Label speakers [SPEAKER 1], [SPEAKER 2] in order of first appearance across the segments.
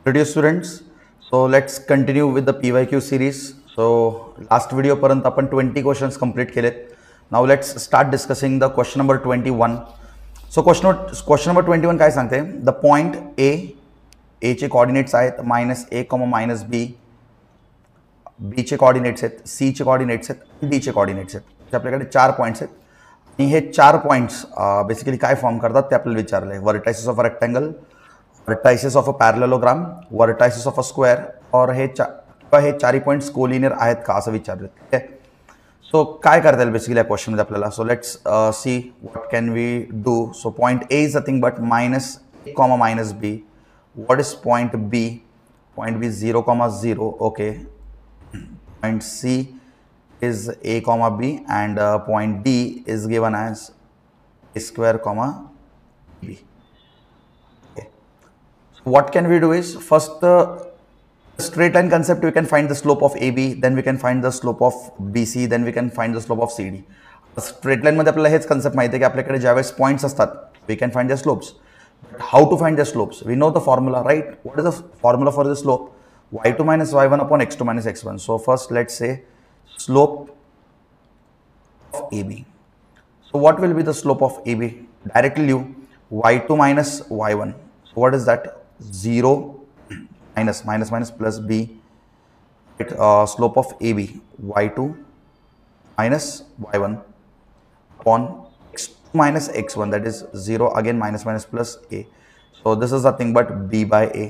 [SPEAKER 1] Dear students, so let's continue with the PYQ series. So last video पर्यंत आपण 20 questions complete केलेत. Now let's start discussing the question number 21. So question number 21 काय सांगते? The point A चे coordinates आहेत -a, -b, B चे coordinates आहेत, C चे coordinates आहेत, D चे coordinates आहेत. आपल्याकडे 4 पॉइंट्स आहेत आणि हे 4 पॉइंट्स बेसिकली काय फॉर्म करतात ते आपल्याला विचारलंय. Vertices of a rectangle, vertices of a parallelogram, vertices of a square or हे चारही पॉइंट्स कोलिनियर आहेत का असं विचारलं. ठीक आहे. सो काय करता येईल बेसिकली या क्वेश्चनमध्ये आपल्याला. So let's see what can we do. So point A is nothing but -a, -b. What is point B? Point B 0, 0. Okay. Point C is a, b, and point D is given as a square, b. Okay. So what can we do is first the straight line concept. We can find the slope of AB, then we can find the slope of BC, then we can find the slope of CD. Straight line मध्ये आपल्याला हेच concept माहिती आहे की आपल्याकडे ज्यावेळेस points असतात, we can find their slopes. But how to find their slopes? We know the formula, right? What is the formula for the slope? y2 minus y1 upon x2 minus x1. So first let's say slope of AB. So what will be the slope of AB? Directly you y2 minus y1. So what is that? 0 minus plus b. Slope of AB y2 minus y1 upon x2 minus x1, that is 0 again minus plus a. So this is nothing but b by a.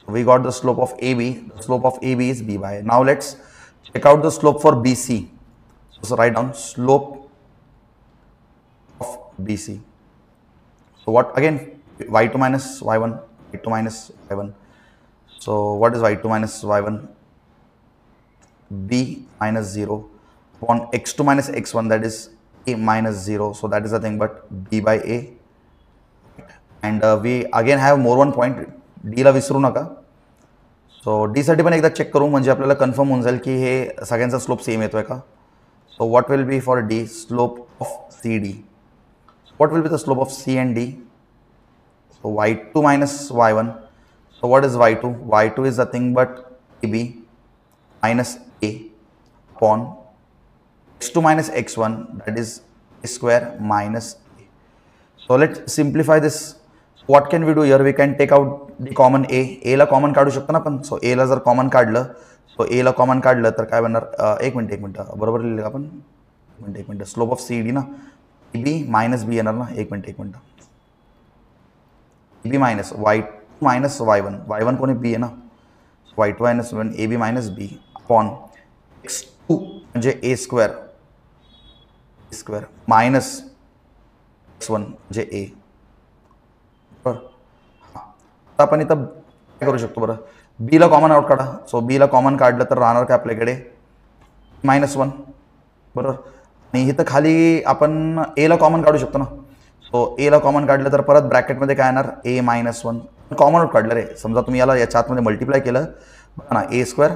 [SPEAKER 1] So we got the slope of AB. The slope of AB is b by a. Now let's check out the slope for BC. So write down slope of BC. So what again? y2 minus y1, y2 minus y1. So what is y2 minus y1? b minus 0 upon x2 minus x1, that is a minus 0. So that is nothing but b by a. And we again have more one point. D ला विसरू नका. सो D साठी पण एकदा check करू म्हणजे आपल्याला confirm होऊन जाईल की हे सगळ्यांचा स्लोप सेम येतोय का. So what will be for D? Slope of C D. What will be the slope of C and D? So y2 minus y1. So what is y2? y2 is nothing but ab minus a upon x2 minus x1, that is a square minus a. So let's simplify this. What can we do here? We can take out the common a. A ला common काढू शकतो ना आपण. सो ए ला जर common काढलं, सो ए ला common काढलं तर काय बनणार? एक मिनिट बरोबर लिहिलं आपण. एक minute slope of C D ना, बी मायनस बी येणार ना. एक minute B minus y2 minus y1. y1 कोणी बी आहे ना. y2 minus one A B minus B upon x2 म्हणजे ए स्क्वेअर मायनस x1 म्हणजे ए. आता आपण इथं काय करू शकतो बरं? बी ला कॉमन आउट काढा. सो बी ला कॉमन काढलं तर राहणार काय आपल्याकडे? -1 बरोबर. आणि इथं खाली आपण ए ला कॉमन काढू शकतो ना. सो ए ला कॉमन काढलं तर परत ब्रॅकेटमध्ये काय येणार? a -1 कॉमन आउट काढलं रे. समजा तुम्ही याला याच्या आतमध्ये मल्टिप्लाय केलं बघा ना, a स्क्वेअर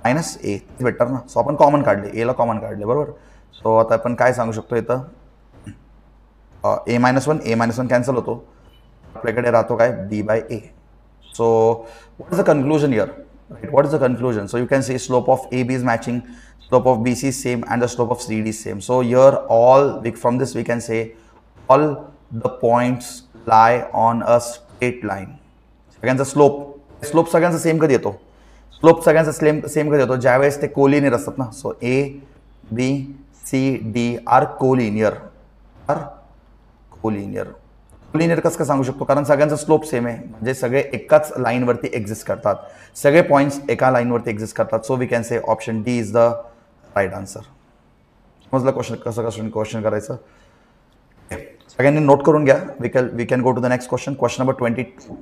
[SPEAKER 1] मायनस ए भेटणार ना. सो आपण कॉमन काढले, ए ला कॉमन काढले बरोबर. सो आता आपण काय सांगू शकतो इथं? a-1 कॅन्सल होतो. आपल्याकडे राहतो काय? b by a. So what is the conclusion here? Right? What is the conclusion? So you can say slope of AB is matching, slope of BC is same, and the slope of CD is same. So here from this we can say all the points lie on a straight line. सगळ्यांचा slope सगळ्यांचा same कधी येतो? Slope सगळ्यांचा same कधी येतो? ज्यावेळेस ते collinear असतात ना. So A, B, C, D are collinear. Collinear कसं काय सांगू शकतो? कारण सगळ्यांचा स्लोप सेम आहे, म्हणजे सगळे एकाच लाईनवरती एक्झिस्ट करतात, सगळे पॉईंट्स एका लाईनवरती एक्झिस्ट करतात. So we can say option D is the right answer. समजलं क्वेश्चन करायचं? सगळ्यांनी नोट करून घ्या. We can go to the next question. Question number 22.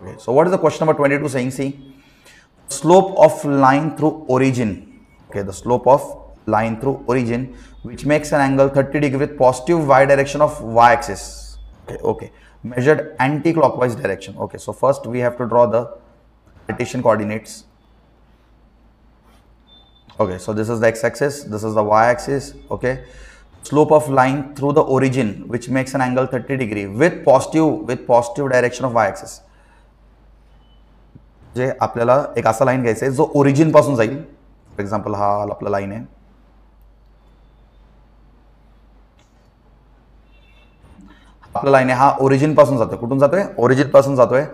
[SPEAKER 1] Okay, so what is the question number 22 saying? See, slope of line through origin. Okay, the slope of line through origin which makes an angle 30 degree with positive y direction of y-axis. Okay, measured anti-clockwise direction. Okay, so first we have to draw the Cartesian coordinates. Okay, so this is the x-axis, this is the y-axis. Okay, slope of line through the origin which makes an angle 30 degree with positive direction of y axis. जे आपल्याला एक असा line घ्यायचा आहे जो origin पासून जाईल. For example हा आपला लाईन आहे, आपला लाईन आहे, हा ओरिजिन पासून जातोय. कुठून जातोय? ओरिजिन पासून जातोय.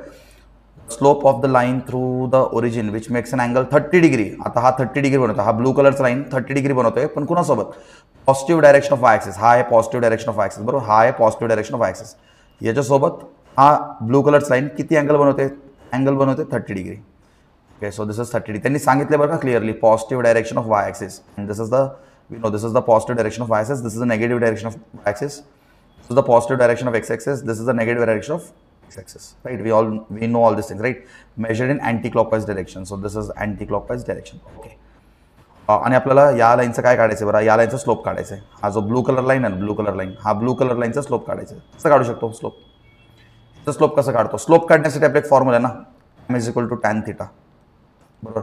[SPEAKER 1] Slope of the line through the origin which makes an angle 30 degree. आता हा 30 डिग्री बनवतो, हा ब्लू कलरचा लाईन 30 डिग्री बनवतोय, पण कुणासोबत? Positive direction of Y axis. हा आहे positive direction of Y axis, बरोबर. हा आहे positive direction of Y axis. याच्यासोबत हा ब्लू कलरचा लाईन किती अँगल बनवते? अँगल बनवते 30 degree. Okay, so this is 30 degree. त्यांनी सांगितले बरं का clearly, positive direction of Y axis. And this is the, we know this is the positive direction of Y axis, this is the negative direction of Y axis. This is the positive direction of x-axis. This is the negative direction of x-axis. Right? We know all these things, right? Measured in anti-clockwise direction. So this is anti-clockwise direction. Okay. आणि आपल्याला या लाईनचं काय काढायचं बरं? या लाईनचा slope काढायचा आहे. हा जो ब्लू कलर लाईन आहे ना, ब्लू कलर लाईन, हा ब्लू कलर लाईनचा स्लोप काढायचा आहे. कसं काढू शकतो स्लोप? स्लोप कसं काढतो? स्लोप काढण्यासाठी आपला एक फॉर्म्युला आहे ना, m is equal to tan theta. बरोबर.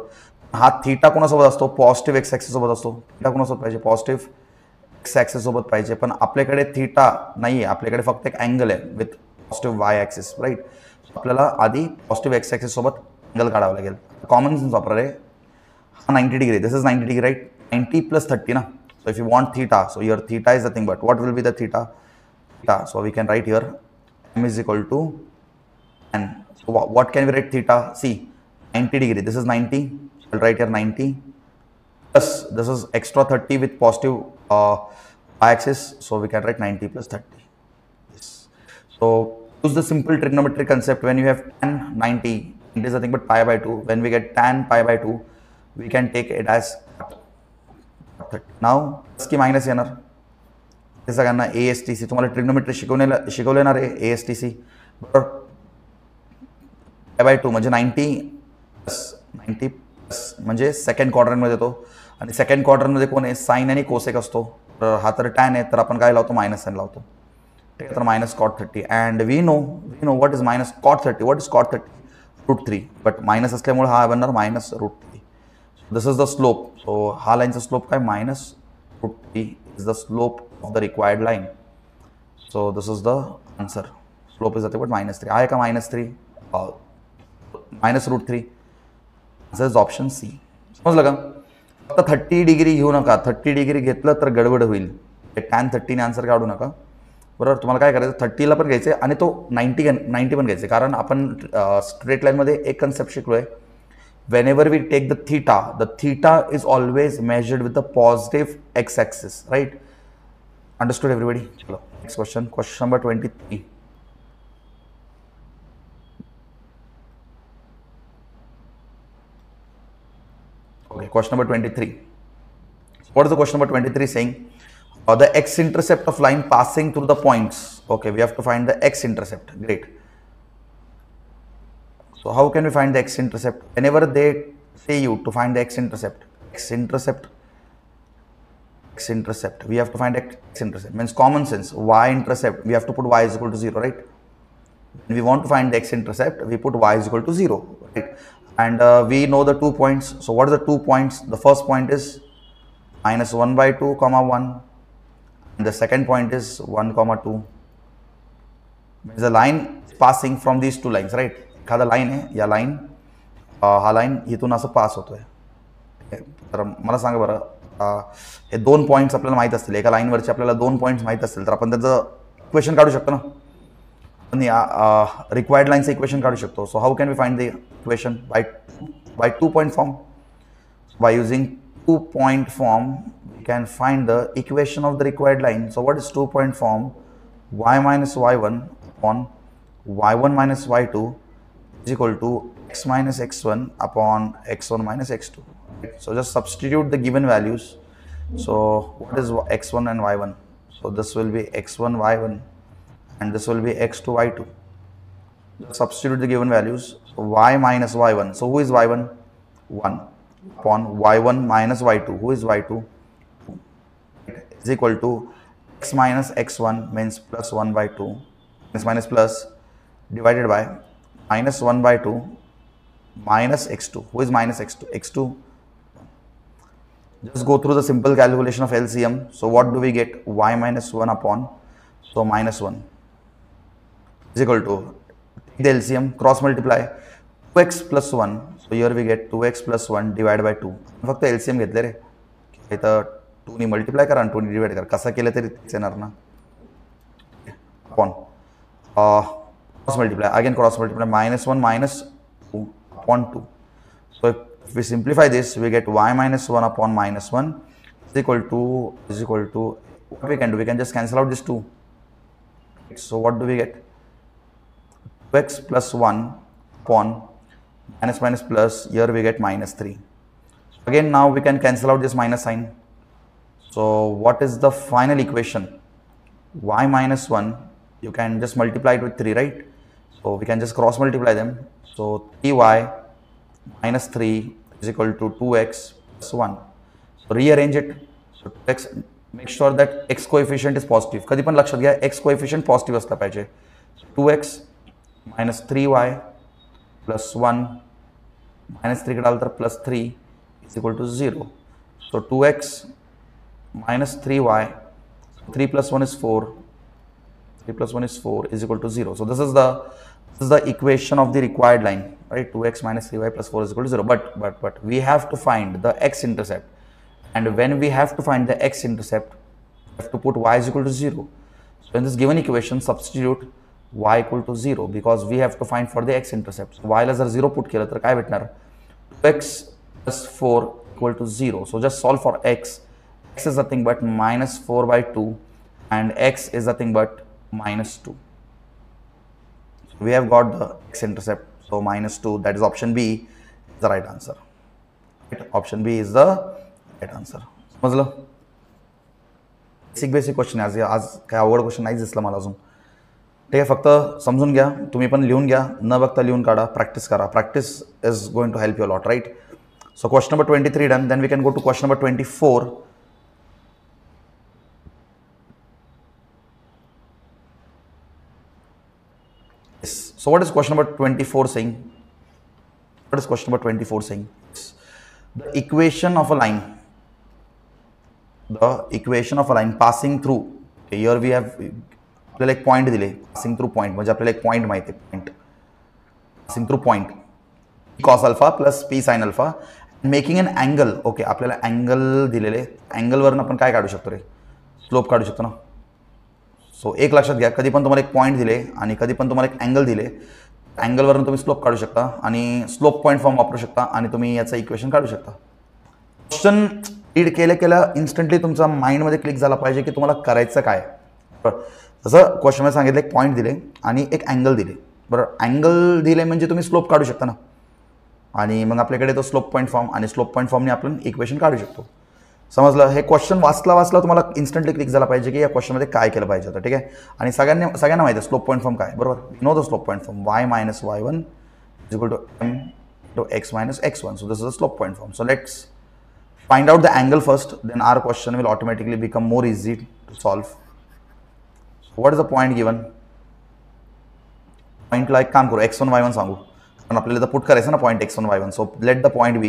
[SPEAKER 1] हा थीटा कोणासोबत असतो? पॉझिटिव्ह एक्स ॲक्सिस सोबत असतो. थीटा कोणासोबत पाहिजे? पॉझिटिव्ह एक्स ॲक्सिस सोबत पाहिजे. पण आपल्याकडे थीटा नाही आहे, आपल्याकडे फक्त एक अँगल आहे with positive Y axis, right. आपल्याला आधी पॉझिटिव्ह एक्स ॲक्सिस सोबत अँगल काढावं लागेल. कॉमन सेन्स वापरा रे. हा 90 degree, this is 90 degree, right. 90 + 30 ना. So if you want theta, so your theta is nothing but what will be the theta? So we can write here m is equal to, and so what can we write theta? See, 90 degree, this is 90, we'll write here 90 plus this is extra 30 with positive y-axis, so we can write 90 plus 30. Yes. So use the simple trigonometric concept. When you have tan 90, it is nothing but pi by 2. When we get tan pi by 2, we can take it as 30. Now plus की minus येणार. हे सगळ्यांना ASTC तुम्हाला trigonometry शिकवलेणार आहे. ASTC बरोबर. pi by 2 म्हणजे 90 plus म्हणजे second क्वाड्रंटमध्ये येतो. आणि सेकंड क्वाड्रंटमध्ये कोण आहे? साइन आणि कोसेक असतो. तर हा तर टॅन आहे, तर आपण काय लावतो? मायनस साइन लावतो. ठीक आहे, तर minus cot 30. And we know what is minus cot 30. What is cot 30? √3. But minus असल्यामुळे हा बनणार minus √3. This is the slope. So हा लाईनचा स्लोप काय? Minus √3 is the slope of the required line. So this is the answer. Slope is but -3 आहे का? -3 minus √3. This is option C. समजलं का? फक्त 30 डिग्री घेऊ नका. 30 डिग्री घेतलं तर गडबड होईल. tan 30 ने आन्सर काढू नका. बरोबर. तुम्हाला काय करायचं? 30ला पण घ्यायचे आणि तो 90 पण घ्यायचे. कारण आपण स्ट्रेट लाईनमध्ये एक कन्सेप्ट शिकलोय. whenever we take the theta is always measured with the positive x-axis, right? Understood everybody? Chalo, next question number 23. Okay, question number 23. What is the question number 23 saying? The x-intercept of line passing through the points. Okay, we have to find the x-intercept. Great. So how can we find the x-intercept? Whenever they say you to find the x-intercept, we have to find x-intercept. Means common sense. Y-intercept, we have to put y is equal to 0, right? When we want to find the x-intercept, we put y is equal to 0, right? And we know the 2 points. So what are the 2 points? The first point is -1/2, 1. And the second point is 1, 2. Means the line is passing from these two lines, right? एखादा line आहे, या line हा line इथून असं पास होतोय. तर मला सांगा बरं, हे 2 पॉईंट्स आपल्याला माहीत असतील. एका लाईनवरचे आपल्याला 2 पॉईंट्स माहीत असतील तर आपण त्याचं इक्वेशन काढू शकतो ना. आपण या रिक्वायर्ड लाईनचं इक्वेशन काढू शकतो. So how can we find the equation? By 2 point form. By using 2 point form we can find the equation of the required line. So what is 2 point form? y minus y1 upon y1 minus y2 is equal to x minus x1 upon x1 minus x2. So just substitute the given values. So what is x1 and y1? So this will be x1 y1 and this will be x2 y2. Just substitute the given values. So y minus y1. So who is y1? 1 upon y1 minus y2. Who is y2? 2. Is equal to x minus x1 means plus 1/2. This minus plus divided by minus 1/2 minus x2. Who is minus x2? x2. just go through the simple calculation of LCM. So what do we get? Y minus 1 upon, so minus 1 is equal to, the LCM, cross multiply, 2x plus 1. So here we get 2x plus 1 divided by 2. फक्त LCM घेतले रे, इथं 2 ने multiply करा आणि 2 ने divide करा, कसं केलं तरी तेच येणार ना. upon cross multiply, again cross multiply, minus 1 minus 2 upon 2. So if we simplify this, we get y minus 1 upon minus 1 is equal to what we can do, we can just cancel out this 2. So what do we get? 2x plus 1 upon minus plus, here we get minus 3. Again now we can cancel out this minus sign. So what is the final equation? Y minus 1, you can just multiply it with 3, right? So we can just cross multiply them. So 3y minus 3 is equal to 2x plus 1. So rearrange it. So x, make sure that x coefficient is positive. कधी पण लक्षात घ्या, x coefficient positive असला पाहिजे. 2x minus 3y plus 1 minus 3 कडे आलं तर plus 3 is equal to 0. So 2x minus 3y, 3 plus 1 is 4, 3 plus 1 is 4 is equal to 0. So this is the equation of the required line, right? 2x minus 3y plus 4 is equal to 0. But we have to find the x-intercept, and when we have to find the x-intercept, we have to put y is equal to 0. So in this given equation, substitute y equal to 0 because we have to find for the x-intercept. So y जर 0 put केलं तर काय भेटणार? 2x plus 4 equal to 0. So just solve for x. X is nothing but minus 4 by 2 and x is nothing but minus 2. So we have got the x-intercept. So minus 2, that is option B is the right answer. Right? Option B is the right answer. समजलं? Basic question आहे आज काय अवघड question नाहीच दिसला मला अजून. ठीक आहे, फक्त समजून घ्या, तुम्ही पण लिहून घ्या, न बघता लिहून काढा, प्रॅक्टिस करा. Practice is going to help you lot, right? So question number 23 done. Then we can go to question number 24. So what is question number 24 saying? What is question number 24 saying? The equation of a line. The equation of a line passing through. Okay, here we have आपल्याला एक point दिले, passing through point, म्हणजे आपल्याला एक point माहिती आहे, point passing through point, cos alpha plus p sin alpha, making an angle. Okay, आपल्याला angle दिलेले, अँगलवरून आपण काय काढू शकतो रे? स्लोप काढू शकतो ना. सो एक लक्षात घ्या, कधी पण तुम्हाला एक पॉइंट दिले आणि कधी पण तुम्हाला एक अँगल दिले, अँगलवरून तुम्ही स्लोप काढू शकता आणि स्लोप पॉइंट फॉर्म वापरू शकता आणि तुम्ही याचं इक्वेशन काढू शकता. क्वेश्चन रीड केल्या इन्स्टंटली तुमचा माइंडमध्ये क्लिक झाला पाहिजे की तुम्हाला करायचं काय. जसं क्वेश्चनमध्ये सांगितलं, एक पॉईंट दिले आणि एक अँगल दिले, बरं? अँगल दिले म्हणजे तुम्ही स्लोप काढू शकता ना, आणि मग आपल्याकडे तो स्लोप पॉईंट फॉर्म आणि स्लोप पॉईंट फॉर्मने आपण इक्वेशन काढू शकतो. समजलं? हे क्वेश्चन वाचला तुम्हाला इन्स्टंटली क्लिक झाला पाहिजे की या क्वेश्चनमध्ये काय केलं पाहिजे होतं. ठीक आहे, आणि सगळ्यांना माहिती आहे स्लोप पॉईंट फॉर्म काय, बरोबर? No the slope point form y minus y1 is equal to m to x minus x1. So this is a slope point form. So let's find out the angle first, then our question will automatically become more easy to solve. So what is the point given? Point like काम करू, x1 y1 सांगू, पण आपल्याला put करायचं ना point x1 y1. So let the point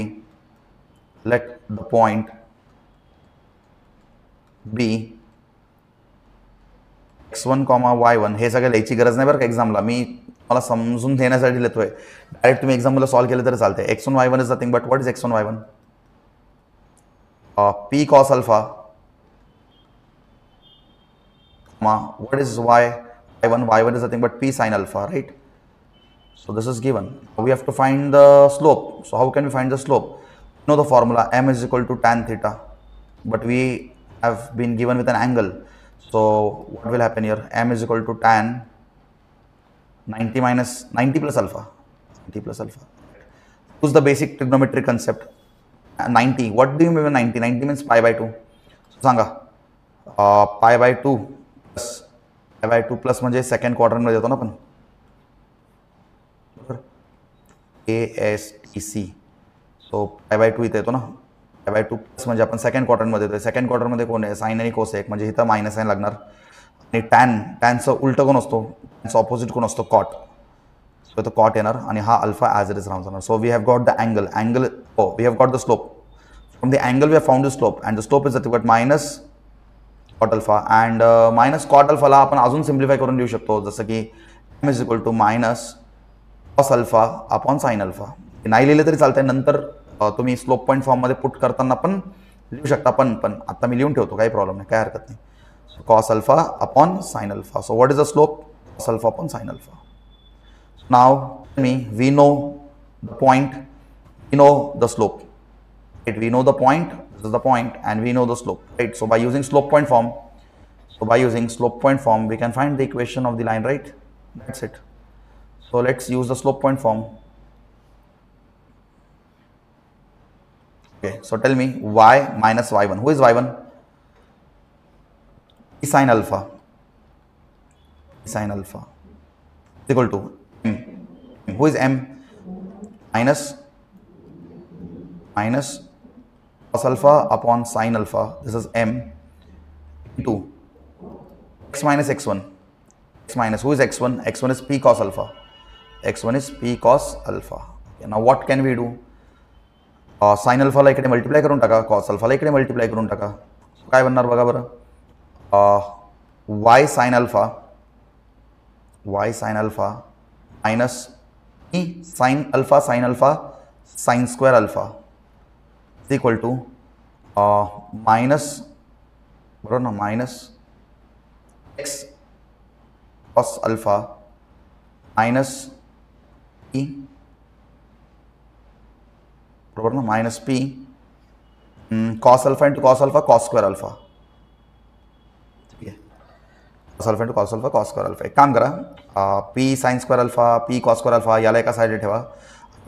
[SPEAKER 1] be x1, y1. हे सगळं लिहायची गरज नाही बरं का एक्झामला, मी मला समजून घेण्यासाठी लिहितोय. डायरेक्ट तुम्ही एक्झामला सॉल्व केलं तरी चालते. x1 y1 is nothing but what is x1 y1? p cos alpha, what is y1? y1 is nothing but p sin alpha, right? So this is given. We have to find the slope. So how can we find the slope? You know the formula, m is equal to tan theta, but we have been given with an angle. So what will happen here? M is equal to tan 90 minus 90 plus alpha. 90 plus alpha. Use the basic trigonometry concept. 90. What do you mean by 90? 90 means pi by 2. Sanga. Pi by 2 plus pi by 2 plus म्हणजे second quadrant मध्ये येतो ना आपण. ASTC. So pi by 2 इथे येतो ना. pi by 2 plus म्हणजे आपण सेकंड क्वाड्रंट मध्ये येतो. सेकंड क्वाड्रंट मध्ये कोण आहे? साइन आणि कोसेक, म्हणजे इथं मायनस साइन लागणार. आणि टॅनचं उलटं कोण असतो? टॅनचं ऑपोजिट कोण असतो? कॉट. So the cot येणार आणि हा अल्फा ॲज इट इज राहून जाणार. So we have got the angle. We have got the slope. from the angle we have found the slope, and the slope is nothing but minus cot alpha, and minus cot alpha ला आपण अजून simplify करून लिहू शकतो, जसं की m is equal to minus cos alpha upon sin alpha. नाही लिहिले तरी चालतंय, नंतर तुम्ही स्लोप पॉईंट फॉर्म मध्ये पुट करताना पण लिहू शकता, पण आता मी लिहून ठेवतो, काही प्रॉब्लेम नाही, काय हरकत नाही. Cos alpha upon sin alpha. So what is the slope? Cos alpha upon sin alpha. Now we know the point, we know the slope. Right? We know the point. This is the point, and we know the slope. Right? So by using slope point form, we can find the equation of the line. Right? That's it. So let's use the slope point form. Okay. So tell me y minus y1. Who is y1? Sin alpha is equal to m. Who is m? Minus cos alpha upon sin alpha. This is m into x minus x1. X minus, who is x1? X1 is p cos alpha. X1 is p cos alpha. Okay, now what can we do? Sin alpha ला इकडे multiply करून टाका, cos alpha ला इकडे multiply करून टाका. काय बनणार बघा बरं. y sin alpha minus e sin alpha sin square alpha is equal to minus x cos alpha minus e minus p cos alpha into cos alpha cos square alpha. cos alpha into cos alpha cos square alpha. एक काम करा, p sin square alpha p cos square alpha याला एका साइडे ठेवा,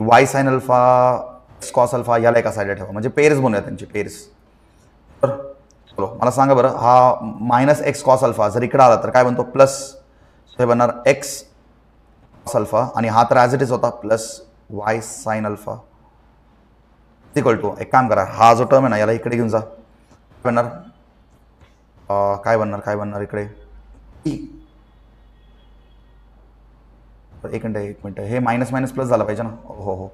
[SPEAKER 1] y sin alpha x cos alpha याला एका साइडे ठेवा, म्हणजे पेयर्स बनूया त्यांची पेयर्स. तर चलो मला सांगा बरं, हा मायनस एक्स कॉस अल्फा जर इकडे आला तर काय बनतो, प्लस हे बनणार एक्स कॉस अल्फा, आणि हा तर ॲज इट इज होता plus Y sine alpha equal to, एक काम करा, हा जो टर्म आहे ना याला इकडे घेऊन जा, काय बनणार इकडे एक मिनिट हे माइनस माइनस प्लस झाला पाहिजे ना, हो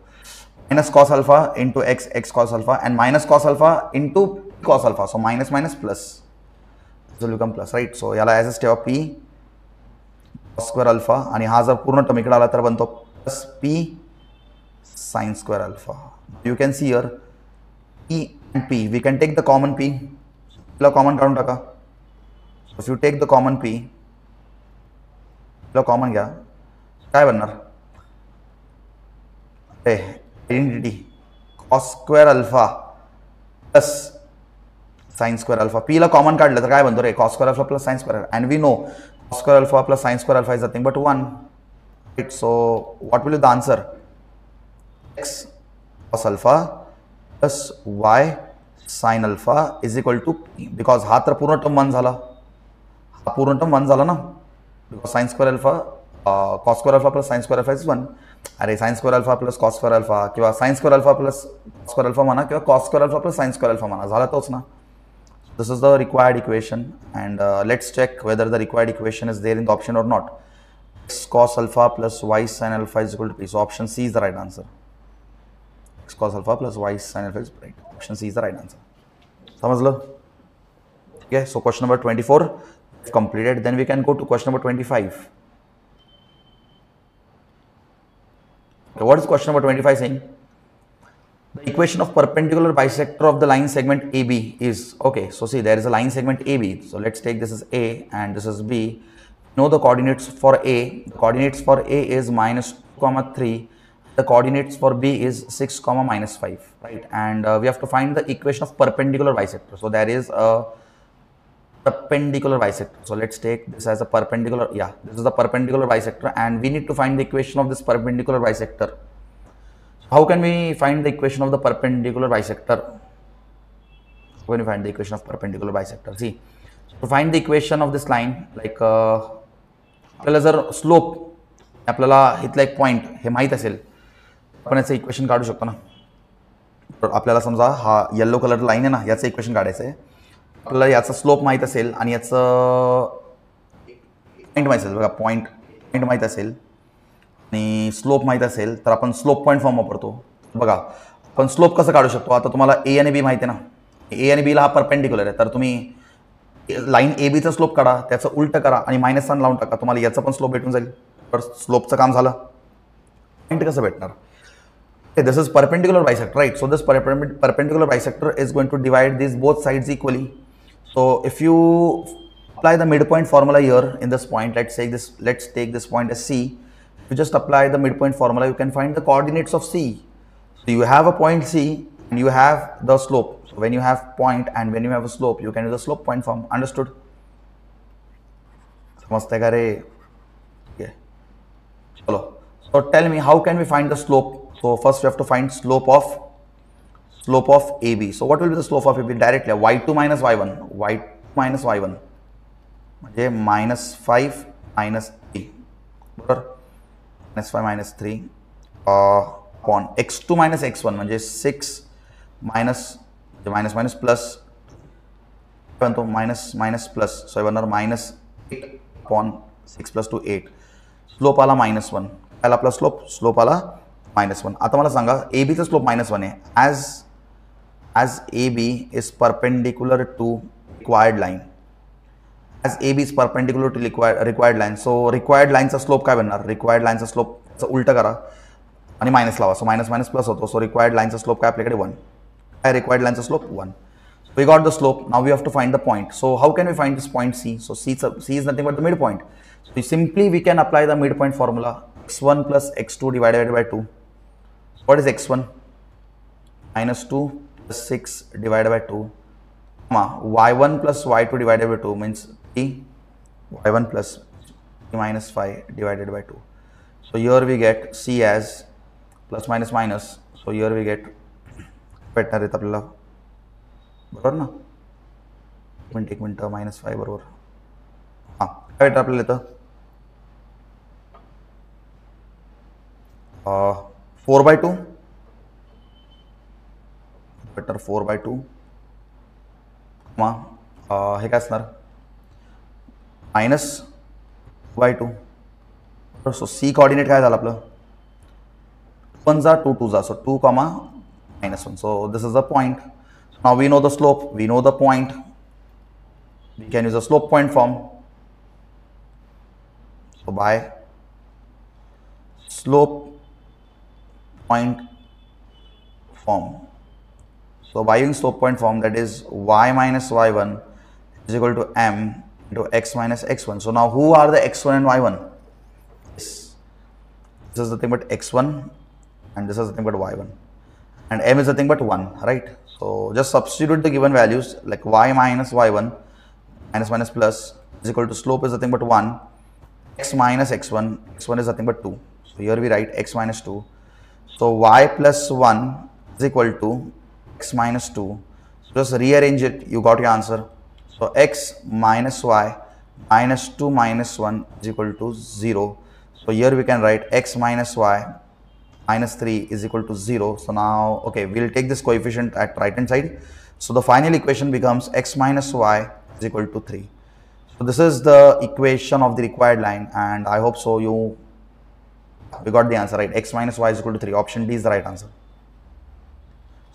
[SPEAKER 1] minus cos alpha into X cos alpha and minus cos alpha into cos alpha, so minus minus plus will become plus, right. So याला ॲज एस ठेवा पी कॉस स्क्वेअर अल्फा, आणि हा जर पूर्ण टर्म इकडे आला तर बनतो plus P sine square alpha. You can see here P and P, we can take the common P, ला कॉमन काढून टाका. If you take the common P, ला कॉमन घ्या, काय बनणार, identity cos square alpha plus sine square alpha, P ला common काढलं तर काय बनतो रे, cos square alpha plus sine square, and we know cos square alpha plus sine square alpha is nothing but 1, right. So what will be the answer, X cos alpha plus Y sine alpha is equal to P, because हा तर पूर्ण term 1 झाला, हा पूर्ण term 1 झाला ना, because sine square alpha cos square alpha plus sine square alpha is 1. अरे sine square alpha plus cos square alpha किंवा sine square alpha plus square alpha म्हणा किंवा cos square alpha plus sine square alpha म्हणा, झाला तोच ना. This is the required equation, and let's check whether the required equation is there in the option or not. X cos alpha plus Y sine alpha is equal to P, so option C is the right answer. X cos alpha plus Y sine alpha is right, option C is the right answer. समझ लो, ठीक है. So question number 24 completed, then we can go to question number 25. Okay, what is question number 25 saying? The equation of perpendicular bisector of the line segment AB is, okay, so see there is a line segment AB, so let's take this is A and this is B. Know the coordinates for A. The coordinates for A is -2, 3. The coordinates for B is 6, -5, right? And we have to find the equation of perpendicular bisector. So there is a perpendicular bisector. So let's take this as a perpendicular, yeah, this is the perpendicular bisector, and we need to find the equation of this perpendicular bisector. How can we find the equation of the perpendicular bisector? How can we find the equation of perpendicular bisector? See, to find the equation of this line, like आपल्याला जर slope, आपल्याला इथला एक point हे माहीत असेल, आपण याचं equation काढू शकतो ना. तर आपल्याला समजा हा येलो कलर लाईन आहे ना, याचं इक्वेशन काढायचं आहे. आपल्याला याचा स्लोप माहीत असेल आणि याचं पॉईंट माहीत असेल, बघा पॉईंट माहीत असेल आणि स्लोप माहीत असेल, तर आपण स्लोप पॉईंट फॉर्म वापरतो. बघा पण स्लोप कसं काढू शकतो, आता तुम्हाला ए आणि बी माहिती आहे ना, ए आणि बीला हा परपेंडिक्युलर आहे, तर तुम्ही लाईन ए बीचा स्लोप काढा, त्याचं उलट करा आणि मायनस साइन लावून टाका, तुम्हाला याचा पण स्लोप भेटून जाईल. तर स्लोपचं काम झालं. पॉईंट कसं भेटणार? This is perpendicular bisector, right? So this perpendicular bisector is going to divide these both sides equally. So if you apply the midpoint formula here in this point, let's take this point as C. If you just apply the midpoint formula, you can find the coordinates of C. So you have a point C and you have the slope. So when you have point and when you have a slope, you can use the slope point form. Understood? समझते का रे? Yeah. चलो. So tell me, how can we find the slope? So first we have to find slope of AB. So what will be the slope of AB? Directly y2 minus y1. y2 minus y1 म्हणजे -5 minus 3 बरोबर, -5 minus 3 upon x2 minus x1 म्हणजे 6 minus minus plus तो minus plus, so I बनणार -8 upon 6 plus 2 8. Slope आला -1. पहिला आपला slope आला -1. आता मला सांगा ए बीचा स्लोप -1 आहे. As A B is perpendicular to required line. As A B is perpendicular to required line. So required लाईनचा स्लोप काय बनणार? रिक्वायर्ड लाईनचा स्लोपचं उलट करा आणि मायनस लावा. सो मायनस प्लस होतो. सो रिक्वायर्ड लाईनचा स्लोप काय आपल्याकडे 1. काय रिक्वायर्ड लाईनचा slope 1. We got the slope. Now we have to find the point. So how can we find this point C? So C is nothing but the midpoint. So we can apply the midpoint formula. x1 plus x2 divided by 2. What is x1? -2 plus 6 divided by 2. y1 plus y2 divided by 2 means 3. y1 plus minus 5 divided by 2. So here we get C as plus minus minus. So here we get भेटणार आहेत आपल्याला बरोबर ना. एक minute -5 बरोबर. हां काय भेटणार आपल्याला इथं 4/2 भेटणार 4/2. हे काय असणार -2/2. सो सी कॉर्डिनेट काय झालं आपलं 1 जा 2 2 जा. सो 2, -1. So this is the point. Now we know the slope, we know the point. We can use a slope point form. So by slope point form. So by using slope point form, that is y minus y1 is equal to m into x minus x1. So now who are the x1 and y1? This is the thing but x1 and this is the thing but y1. And m is nothing but 1, right? So just substitute the given values like y minus y1 minus plus is equal to slope is nothing but 1, x minus x1 is nothing but 2. So here we write x minus 2. So y plus 1 is equal to x minus 2. So just rearrange it, you got your answer. So x minus y minus 2 minus 1 is equal to 0. So here we can write x minus y minus 3 is equal to 0. So now, okay, we'll take this coefficient at right hand side. So the final equation becomes x minus y is equal to 3. So this is the equation of the required line, and I hope so we got the answer, right? X minus y is equal to 3. Option D is the right answer.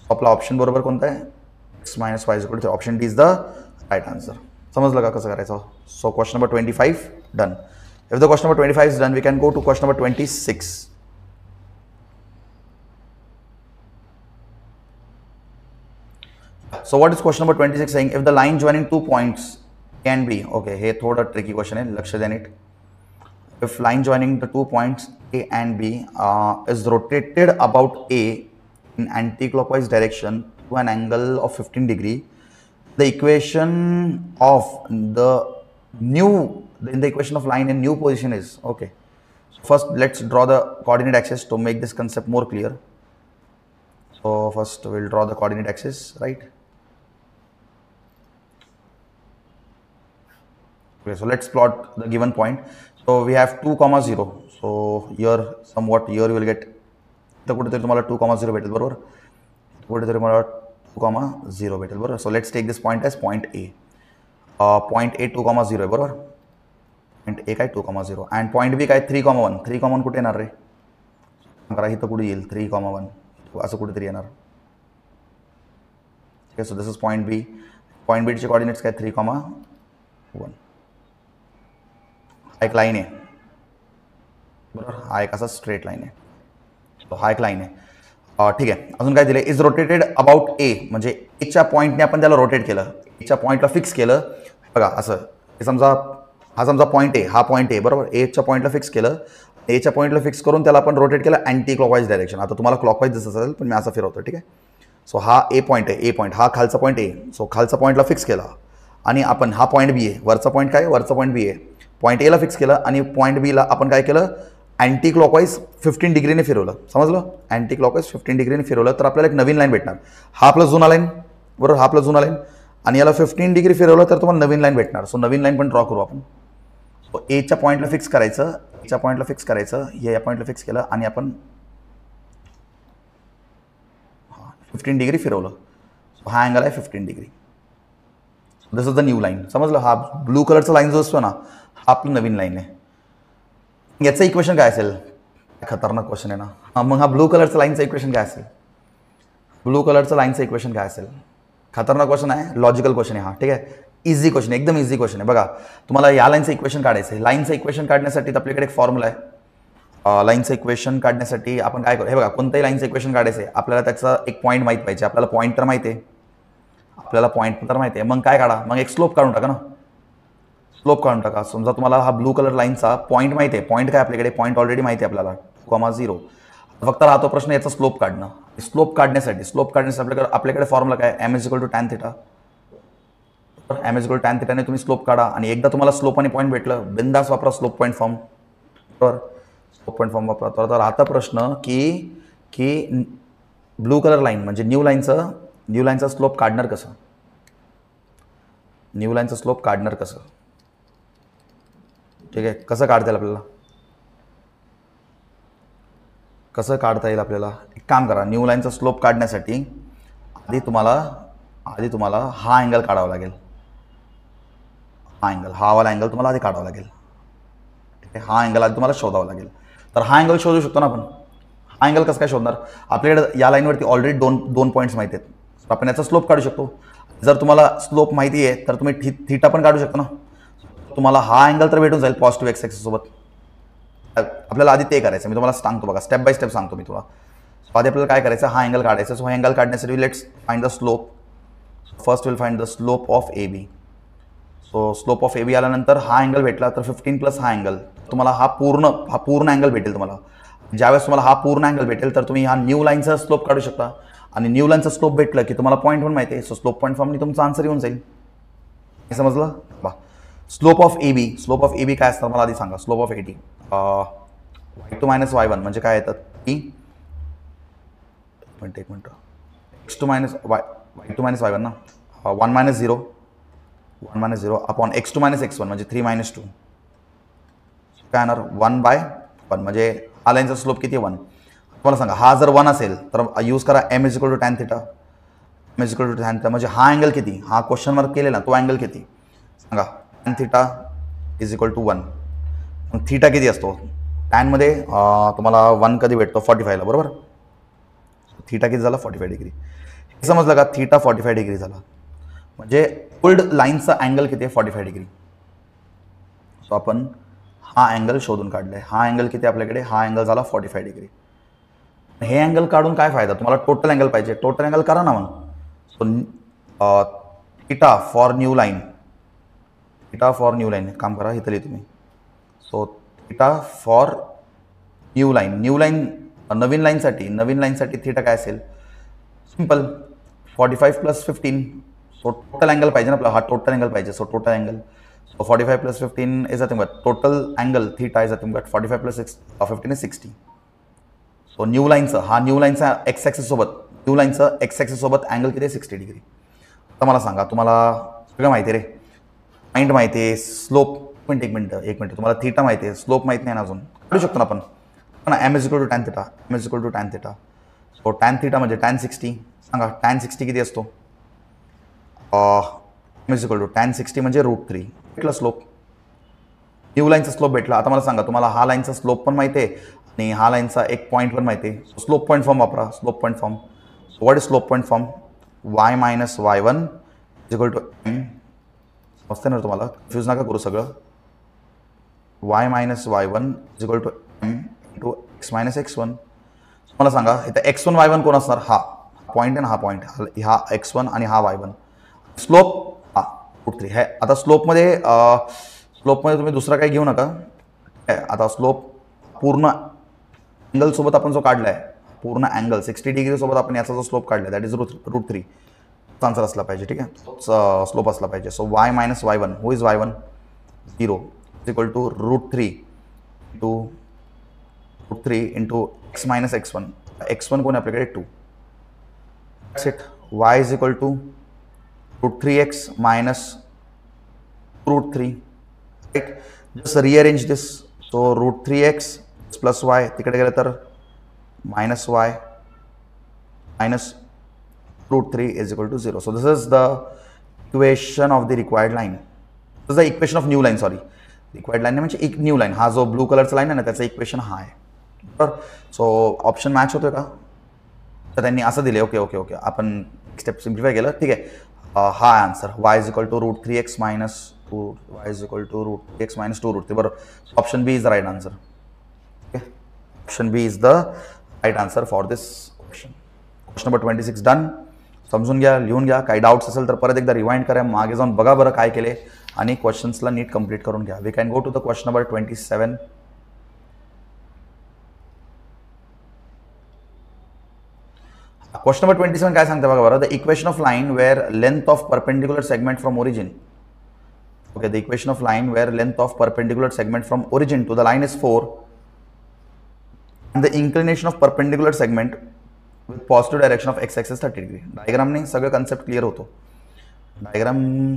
[SPEAKER 1] So आपला option बरोबर कोणता आहे? x minus y is equal to 3. Option D is the right answer. समजलं का कसं करायचं? So question number 25 done. If the question number 25 is done, we can go to question number 26. So what is question number 26 saying? If the line joining 2 points can be, okay, हे थोड़ा tricky question है, लक्ष्य देने. If line joining the 2 points A and B is rotated about A in anti-clockwise direction to an angle of 15 degree, the equation of the equation of line in new position is, okay. So first let's draw the coordinate axis to make this concept more clear. So first we'll draw the coordinate axis, right? Okay, so let's plot the given point. So we have 2, 0. So here somewhat here you will get the कुठेतरी तुम्हाला 2, 0 भेटेल बरोबर. कुठेतरी मला 2, 0 भेटेल बरोबर. So let's take this point as point A. Point A 2, 0 आहे बरोबर. Point A काय 2, 0 and point B काय 3, 1. 3, 1 कुठे येणार रे? करा इथं कुठे येईल 3, 1 असं कुठेतरी येणार. Okay, so this is point B. Point बीचे कॉर्डिनेट्स काय 3,1. हा एक लाईन आहे बरोबर, हा एक असा स्ट्रेट लाईन आहे. तो हा एक लाईन आहे. ठीक आहे, अजून काय दिले, इज रोटेटेड अबाउट ए, म्हणजे एच्या पॉईंटने आपण त्याला रोटेट केलं, एच्या पॉईंटला फिक्स केलं. बघा असं हे समजा, हा समजा पॉईंट ए, हा पॉईंट ए बरोबर, एच्या पॉईंटला फिक्स केलं, एच्या पॉईंटला फिक्स करून त्याला आपण रोटेट केलं अँटी क्लॉकवाईज डायरेक्शन. आता तुम्हाला क्लॉकवाईज दिसत असेल पण मी असं फिरवतो. ठीक आहे, सो हा ए पॉईंट आहे, ए पॉईंट, हा खालचा पॉईंट ए. सो खालचा पॉईंटला फिक्स केला आणि आपण हा पॉईंट बी आहे, वरचा पॉईंट काय, वरचा पॉईंट बी आहे, पॉईंट एला फिक्स केलं आणि पॉईंट बीला आपण काय केलं, अँटी क्लॉकवाईज 15 डिग्रीने फिरवलं. समजलं, अँटी क्लॉकवाईज 15 डिग्रीने फिरवलं तर आपल्याला एक नवीन लाईन भेटणार. हा आपला जुना लाईन बरोबर, हा आपला जुना लाईन आणि याला 15 डिग्री फिरवलं तर तुम्हाला नवीन लाईन भेटणार. सो नवीन लाईन पण ड्रॉ करू आपण. सो एच्या पॉईंटला फिक्स करायचं, एच्या पॉईंटला फिक्स करायचं, या पॉईंटला फिक्स केलं आणि आपण 15 डिग्री फिरवलं. सो हा अँगल आहे 15 degree. This is the new line. समजलं, हा ब्लू कलरचा लाईन जो असतो ना, हा आपली नवीन लाईन आहे. याचं इक्वेशन काय असेल, खतरनाक क्वेश्चन आहे ना. मग हा ब्लू कलरचं लाईनचं इक्वेशन काय असेल, ब्लू कलरचं लाईनचं इक्वेशन काय असेल. खतरनाक क्वेश्चन आहे, लॉजिकल क्वेश्चन आहे हा. ठीक आहे, इझी क्वेश्चन, एकदम इझी क्वेश्चन आहे. बघा तुम्हाला या लाईनचं इक्वेशन काढायचं आहे. लाईनचं इक्वेशन काढण्यासाठी आपल्याकडे एक फॉर्म्युला आहे. लाईनचं इक्वेशन काढण्यासाठी आपण काय करू, हे बघा कोणत्याही लाईनचं इक्वेशन काढायचं आहे आपल्याला, त्याचा एक पॉईंट माहीत पाहिजे. आपल्याला पॉईंट तर माहिती आहे, आपल्याला पॉईंट तर माहिती आहे. मग काय काढा, मग एक स्लोप काढून टाका ना, स्लोप काढून टाका. समजा तुम्हाला हा ब्लू कलर लाईनचा पॉईंट माहिती आहे, पॉईंट काय आपल्याकडे, पॉईंट ऑलरेडी माहिती आहे आपल्याला 2,0. फक्त राहतो प्रश्न याचा स्लोप काढणं. स्लोप काढण्यासाठी आपल्याकडे फॉर्म्युला काय, M is equal to tan theta. M is equal to tan थिटाने तुम्ही स्लोप काढा आणि एकदा तुम्हाला स्लोप आणि पॉईंट भेटलं, बिंदास वापरा स्लोप पॉईंट फॉर्म बरोबर, स्लोप पॉईंट फॉर्म वापरा. तर आता राहता प्रश्न की ब्लू कलर लाईन म्हणजे न्यू लाईनचा स्लोप काढणार कसं, न्यू लाईनचा स्लोप काढणार कसं. ठीक आहे, कसं काढता येईल आपल्याला, कसं काढता येईल आपल्याला. एक काम करा, न्यू लाईनचा स्लोप काढण्यासाठी आधी तुम्हाला हा अँगल काढावा लागेल. हा अँगल, हा वाला अँगल तुम्हाला आधी काढावा लागेल. ठीक आहे, हा अँगल आधी तुम्हाला शोधावा लागेल. तर हा अँगल शोधू शकतो ना आपण. हा अँगल कसं काय शोधणार, आपल्याकडे या लाईनवरती ऑलरेडी दोन पॉईंट्स माहिती आहेत. आपण याचा स्लोप काढू शकतो. जर तुम्हाला स्लोप माहिती आहे तर तुम्ही थिटा पण काढू शकता ना. तुम्हाला हा अँगल तर भेटून जाईल पॉझिटिव्ह एक्स ॲक्सिस सोबत. आपल्याला आधी ते करायचं, मी तुम्हाला सांगतो बघा, स्टेप बाय स्टेप सांगतो मी तुला. आधी आपल्याला काय करायचं, हा अँगल काढायचा. सो हा अँगल काढण्यासाठी let's find the slope. First will find the slope of A B. So slope of A B आल्यानंतर हा अँगल भेटला तर 15 प्लस हा अँगल, तुम्हाला हा पूर्ण अँगल भेटेल. तुम्हाला ज्यावेळेस तुम्हाला हा पूर्ण अँगल भेटेल तर तुम्ही हा न्यू लाईनचा स्लोप काढू शकता. आणि न्यू लाईनचा स्लोप भेटलं की तुम्हाला पॉईंट पण माहिती आहे. सो स्लोप पॉईंट फॉर्मनी तुमचा आन्सर येऊन जाईल. समजलं बा. स्लोप ऑफ ए बी काय असतं मला आधी सांगा. Slope of A T y2 minus y1 म्हणजे काय येतात की एक minute x2 minus y2 minus y1 ना, 1 minus 0 upon x2 minus x1 म्हणजे 3 मायनस 2 काय येणार 1/1 म्हणजे हा लाईनचा स्लोप किती आहे 1. तुम्हाला सांगा हा जर 1 असेल तर यूज करा M is equal to tan theta. M is equal to tan theta म्हणजे हा अँगल किती, हा क्वेश्चन मार्क केलेला तो अँगल किती सांगा. Tan theta is equal to 1. मग थिटा किती असतो टॅनमध्ये तुम्हाला 1 कधी भेटतो 45ला बरोबर. थिटा किती झाला 45 डिग्री. हे समजलं का, थिटा 45 डिग्री झाला म्हणजे ओल्ड लाईनचा अँगल किती आहे 45 डिग्री. सो आपण हा अँगल शोधून काढलाय. हा अँगल किती आपल्याकडे, हा अँगल झाला 45 डिग्री. हे अँगल काढून काय फायदा, तुम्हाला टोटल अँगल पाहिजे, टोटल अँगल करा ना मग. So theta for new line, काम करा इथं लिही तुम्ही. So theta for new line नवीन लाईनसाठी थिटा काय असेल simple 45 plus 15. So total angle पाहिजे ना आपला, हा टोटल अँगल पाहिजे. So total angle, so 45 plus 15 is nothing but total angle theta is nothing but 45 plus 15 is 60. So new लाईनचा x axis सोबत अँगल किती आहे 60 डिग्री. आता मला सांगा, तुम्हाला सगळं माहिती आहे रे, पॉईंट माहिती आहे, स्लोप पण एक मिनटं तुम्हाला थिटा माहिती आहे, स्लोप माहिती नाही ना अजून, काढू शकतो ना आपण. M is equal to tan theta. So tan theta म्हणजे टॅन 60. सांगा टॅन 60 किती असतो. M is equal to tan 60 म्हणजे √3 भेटला स्लोप. न्यू लाईनचा स्लोप भेटला. आता मला सांगा, तुम्हाला हा लाईनचा स्लोप पण माहिती आहे आणि हा लाईनचा एक पॉईंट पण माहिती आहे. स्लोप पॉईंट फॉर्म वापरा. Slope point form. What is slope point form. Y minus Y one is equal to M. समजते ना तुम्हाला, कन्फ्यूज नका करू सगळं. Y minus Y one is equal to M into X minus X one. मला सांगा इथं एक्स वन वाय one कोण असणार? हा पॉईंट आहे ना, हा पॉईंट, हा एक्स वन आणि हा वाय वन. स्लोप हा रूट थ्री आहे. आता स्लोपमध्ये तुम्ही दुसरा काही घेऊ नका. आता स्लोप पूर्ण अँगल सोबत आपण जो काढलाय, पूर्ण अँगल 60 डिग्री सोबत आपण याचा जो स्लोप काढलाय that is root three. Answer असला पाहिजे. ठीक आहे, स्लोप असला पाहिजे. So Y minus Y one, who is Y one? 0 is equal to root three into X minus X one. X one कोण आहे आपल्याकडे? 2. That's it. Y is equal to root three X minus root three. Right, just rearrange this. So root three X plus Y, तिकडे गेलं तर minus Y minus root three is equal to 0. So this is the equation of the required line. This is the equation of new line. Sorry, required line म्हणजे एक new line. हा जो blue कलरचा line आहे ना, त्याचं equation हा आहे. बरोबर. सो ऑप्शन मॅच होतोय का? तर त्यांनी असं दिले. ओके ओके ओके, आपण स्टेप सिम्प्लिफाय केलं. ठीक आहे, हा answer Y is equal to root three X minus Y is equal to root X minus two root three. बरोबर. Option B is the right answer. Okay, option B is the right answer for this question. Question number 26 done. समजून घ्या, लिहून घ्या. काही doubts असेल तर परत एकदा रिवाइंड करा, मागे जाऊन बघा बरं काय केले आणि क्वेश्चन्सला नीट कंप्लीट करून घ्या. We can go to the question number 27. Question number 27 काय सांगते बघा बरं. The equation of line where length of perpendicular segment from origin. Okay, the equation of line where length of perpendicular segment from origin to the line is 4 and the inclination of perpendicular segment with positive direction of x axis 30 degree. डायग्रामने सगळं concept clear होतो. Diagram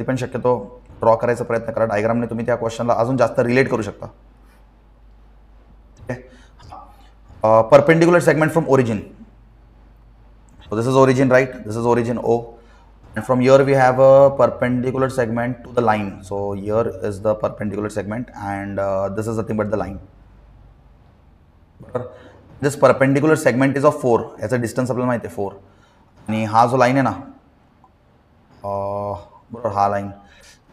[SPEAKER 1] पण शक्यतो draw करायचा प्रयत्न करा. डायग्रामने तुम्ही त्या क्वेश्चनला अजून जास्त रिलेट करू शकता. Perpendicular segment from origin. So this is origin, right? This is origin O, and from here we have a perpendicular segment to the line. So here is the perpendicular segment, and this is nothing but the line. This perpendicular segment is of 4. याचा distance आपल्याला माहिती आहे 4. आणि हा जो line आहे ना, बरोबर, हा line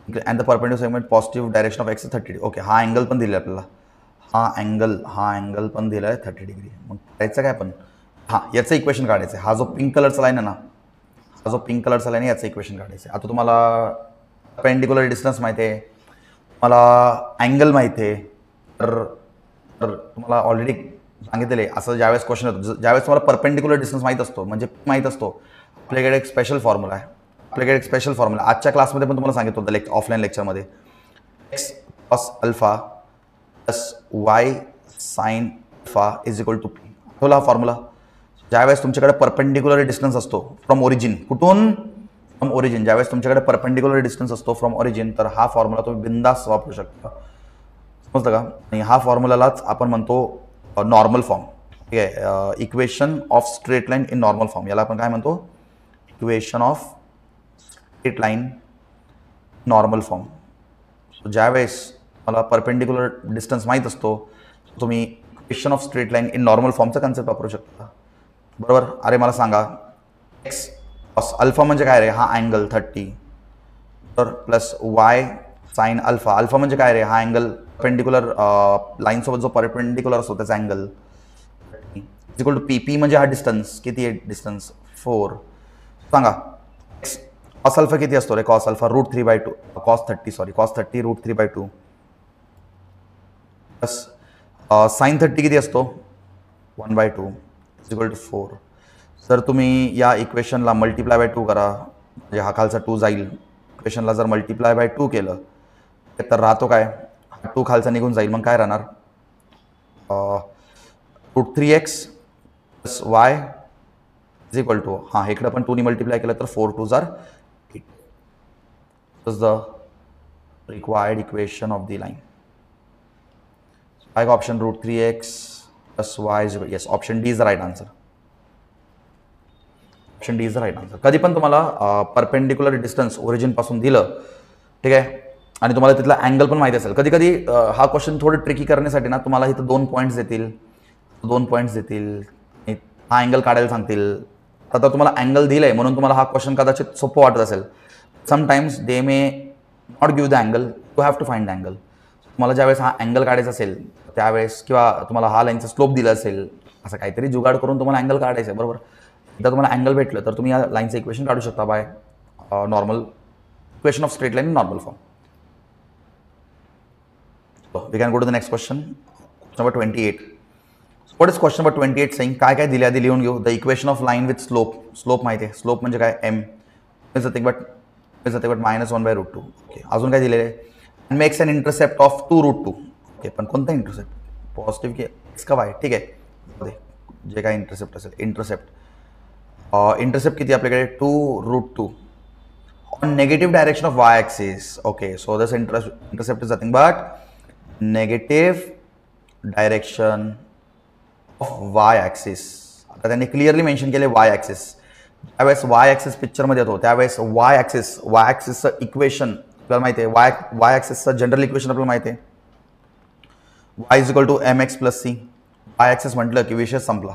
[SPEAKER 1] and the perpendicular segment positive direction of x 30 degree. Okay, हा अँगल पण दिला आपल्याला. हा अँगल पण दिला आहे 30 डिग्री. मग करायचं काय पण? हां, याचं इक्वेशन काढायचं आहे. हा जो पिंक कलरचा लाईन आहे ना, हा जो पिंक कलरचा लाईन आहे याचं इक्वेशन काढायचं आहे. आता तुम्हाला परपेंडिक्युलर डिस्टन्स माहिती आहे, तुम्हाला अँगल माहिती आहे, तर तुम्हाला ऑलरेडी सांगितलेले असं ज्यावेळेस क्वेश्चन होतो, ज्यावेळेस तुम्हाला परपेंडिक्युलर डिस्टन्स माहीत असतो, म्हणजे माहीत असतो, आपल्याकडे एक स्पेशल फॉर्म्युला आहे. आजच्या क्लासमध्ये पण तुम्हाला सांगितलं होतं ऑफलाईन लेक्चरमध्ये, X cos alpha plus Y sine alpha is equal to P. आठवला हा फॉर्म्युला? ज्यावेळेस तुमच्याकडे परपेंडिक्युलर डिस्टन्स असतो फ्रॉम ओरिजिन, कुठून? From origin. ज्यावेळेस तुमच्याकडे परपेंडिक्युलर डिस्टन्स असतो फ्रॉम ओरिजिन, तर हा फॉर्म्युला तुम्ही बिंदास वापरू शकता. समजतं का? आणि हा फॉर्म्युलालाच आपण म्हणतो नॉर्मल फॉर्म. ठीक आहे, equation of straight line in normal form. याला आपण काय म्हणतो? Equation of straight line normal form. ज्यावेळेस मला परपेंडिक्युलर डिस्टन्स माहीत असतो, तुम्ही equation of straight line in normal फॉर्मचा कन्सेप्ट वापरू शकता. बरोबर. अरे मला सांगा, एक्स कॉस अल्फा म्हणजे काय रे? हा अँगल 30, तर plus Y sine alpha. Alpha म्हणजे काय रे? हा अँगल परपेंडिक्युलर लाईनसोबत जो परपेंडिक्युलर असतो त्याचा angle is equal to P. P म्हणजे हा डिस्टन्स. किती आहे डिस्टन्स? 4. सांगा, एक्स कॉस अल्फा किती असतो रे? Cos alpha √3/2, cos 30 √3/2 plus sine 30 किती असतो? 1/2 इज इक्वल टू 4. जर तुम्ही या इक्वेशनला मल्टिप्लाय बाय 2 करा, म्हणजे हा खालचा 2 जाईल. इक्वेशनला जर मल्टिप्लाय बाय 2 केलं तर राहतो काय? 2 खालचा निघून जाईल. मग काय राहणार? √3x plus Y is equal to, हां इकडं पण 2 ने मल्टिप्लाय केलं तर 4 2s are 8. This is the required equation of the line. Option √3x plus Y is, yes, option D is the right answer. Option D is the right answer. कधी पण तुम्हाला perpendicular distance origin पासून दिलं, ठीक आहे, आणि तुम्हाला तिथला अँगल पण माहिती असेल, कधी कधी हा क्वेश्चन थोडं ट्रिकी करण्यासाठी ना तुम्हाला इथं 2 पॉईंट्स देतील, हा अँगल काढायला सांगतील, आता तुम्हाला अँगल दिलंय म्हणून तुम्हाला हा क्वेश्चन कदाचित सोपं वाटत असेल. Sometimes they may not give the angle, you have to find the angle. तुम्हाला ज्यावेळेस हा अँगल काढायचा असेल त्यावेळेस किंवा तुम्हाला हा लाईनचा स्लोप दिला असेल, असं काहीतरी जुगाड करून तुम्हाला अँगल काढायचं आहे, बरोबर. एकदा तुम्हाला अँगल भेटलं तर तुम्ही या लाईनचं इक्वेशन काढू शकता by normal equation of straight line in normal form. We can go to the next question, number 28. What is question number 28 saying? काय काय दिले आधी लिहून घेऊ. The equation of line with slope. Slope माहिती आहे, स्लोप म्हणजे काय, M is nothing but -1/√2. Okay, अजून काय दिलेलं आहे, makes an intercept of 2√2. Okay, पण कोणता इंटरसेप्ट, पॉझिटिव्ह की एक्स का वाय, ठीक आहे, जे काय इंटरसेप्ट असेल. इंटरसेप्ट किती आपल्याकडे, 2√2 on negative direction of Y axis. Okay, so this intercept is nothing but negative direction of Y axis. आता त्यांनी क्लिअरली मेन्शन केले वाय ॲक्सिस. त्यावेळेस वाय ॲक्सिस पिक्चरमध्ये येतो त्यावेळेस वाय ॲक्सिसचं इक्वेशन आपल्याला माहिती आहे. वाय ॲक्सिसचं जनरल इक्वेशन आपल्याला माहिती आहे, y is equal to mx plus c. Y axis म्हटलं की विषय संपला.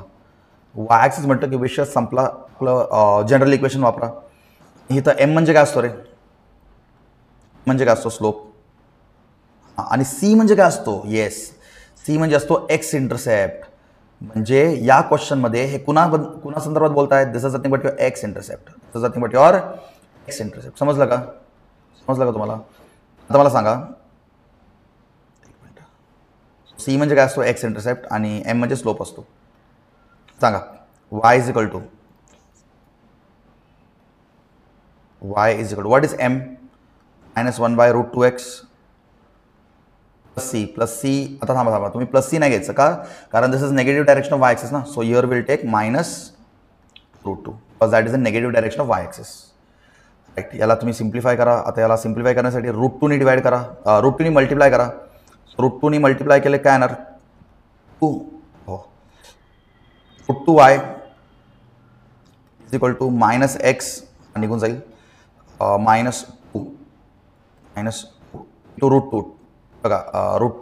[SPEAKER 1] आपलं जनरल इक्वेशन वापरा. इथं m म्हणजे काय असतो रे, म्हणजे काय असतो, स्लोप. आणि c म्हणजे काय असतो, येस, c म्हणजे असतो एक्स इंटरसेप्ट. म्हणजे या क्वेश्चनमध्ये हे कुणा संदर्भात बोलतायत, this is nothing but your x intercept. समजलं का तुम्हाला? आता मला सांगा, सी म्हणजे काय असतो, एक्स इंटरसेप्ट, आणि एम म्हणजे स्लोप असतो. सांगा, y is equal to what is M, -1/√2x plus C. आता थांबा, तुम्ही प्लस सी नाही घ्यायचं का, कारण this is negative direction of Y axis ना. So here will take -√2 because that is the negative direction of Y axis. Right, याला तुम्ही सिम्प्लिफाय करा. आता याला सिम्प्लिफाय करण्यासाठी √2 डिवाइड करा, √2 मल्टिप्लाय करा. √2 मल्टिप्लाय केले काय येणार, 2. हो, √2y is equal to -x निघून जाईल, -2 टू √2. बघा, √2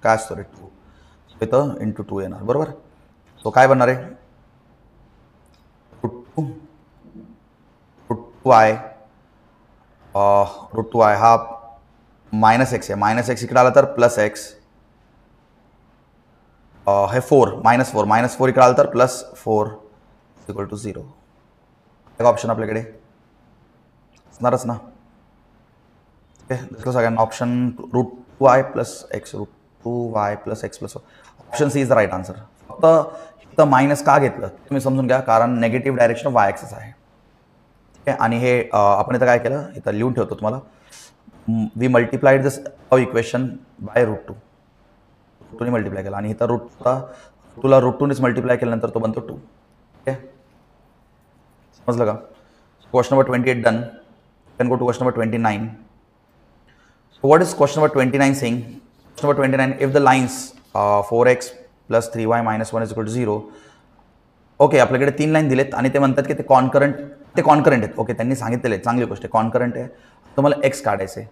[SPEAKER 1] काय असतो रे, 2 इथं इंटू 2 येणार, बरोबर. तो काय बनणार आहे, √2y हा -x आहे, -x इकडे आला तर +x, हे 4 इकडे आलं तर +4 इक्वल टू 0. एक ऑप्शन आपल्याकडे असणारच ना. ओके, दिसलं सगळ्यांना option, √2y + x, √2y + x +4. Option C is the right answer. फक्त इथं मायनस का घेतलं तुम्ही समजून घ्या, कारण negative direction of Y axis आहे. ओके, आणि हे आपण इथं काय केलं, इथं लिहून ठेवतो तुम्हाला. We multiplied this equation by √2 multiply केला, आणि इथं √2ला √2 मल्टिप्लाय केल्यानंतर तो बनतो 2. ओके, समजलं का. Question number 28 done. Can go to question number 29. So what is question number 29 saying? Question number 29, if the lines 4x plus 3y minus 1 is equal to 0. Okay, आपल्याकडे 3 line दिलेत आणि ते म्हणतात की ते कॉन्करंट आहेत. ओके, त्यांनी सांगितलेले चांगली गोष्ट आहे, कॉन्करंट आहे, तुम्हाला एक्स काढायचं आहे.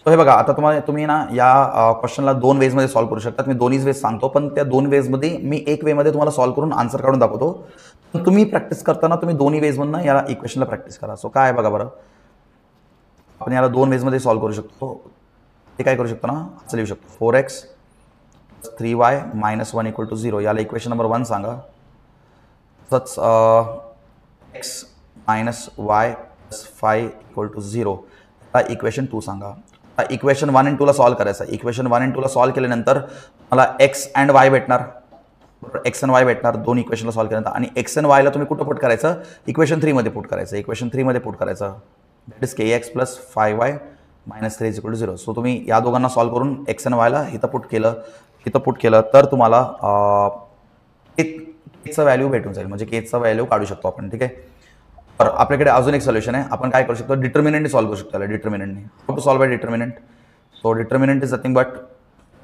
[SPEAKER 1] सो हे बघा, आता तुम्ही ना या क्वेश्चनला 2 वेजमध्ये सॉल्व्ह करू शकतात. मी दोन्ही वेज सांगतो, पण त्या 2 वेजमध्ये मी एक वेमध्ये तुम्हाला सॉल्व्ह करून आन्सर काढून दाखवतो. तुम्ही प्रॅक्टिस करताना तुम्ही दोन्ही वेजमधनं या इक्वेशनला प्रॅक्टिस करा. सो काय बघा बरं, आपण याला 2 वेजमध्ये सॉल्व्ह करू शकतो. ते काय करू शकतो ना, असं लिहू शकतो, 4x + 3y - 1 इक्वल टू 0. याला इक्वेशन नंबर 1 सांगा. तसंच x - y + 5 इक्वल टू 0. आता इक्वेशन 2 सांगा. आता इक्वेशन 1 आणि 2ला सॉल्व्ह करायचं. इक्वेशन 1 आणि 2ला सॉल्व्ह केल्यानंतर मला x अँड y भेटणार, x आणि y भेटणार दोन इक्वेशनला सॉल्व्ह केल्यानंतर. आणि x आणि y ला तुम्ही कुठं पुट करायचं, इक्वेशन 3 मध्ये पुट करायचं. इक्वेशन 3 मध्ये पुट करायचं, that is kx + 5y - 3 is equal to 0. So तुम्ही या दोघांना सॉल्व्ह करून x आणि y ला इथं पुट केलं तर तुम्हाला केचं व्हॅल्यू भेटून जाईल, म्हणजे केचं व्हॅल्यू काढू शकतो आपण. ठीक आहे, तर आपल्याकडे अजून एक सोल्युशन आहे. आपण काय करू शकतो, डिटर्मिनंटने सॉल्व्ह करू शकतो. त्याला डिटर्मिनंटने how to solve by determinant. So determinant is nothing but,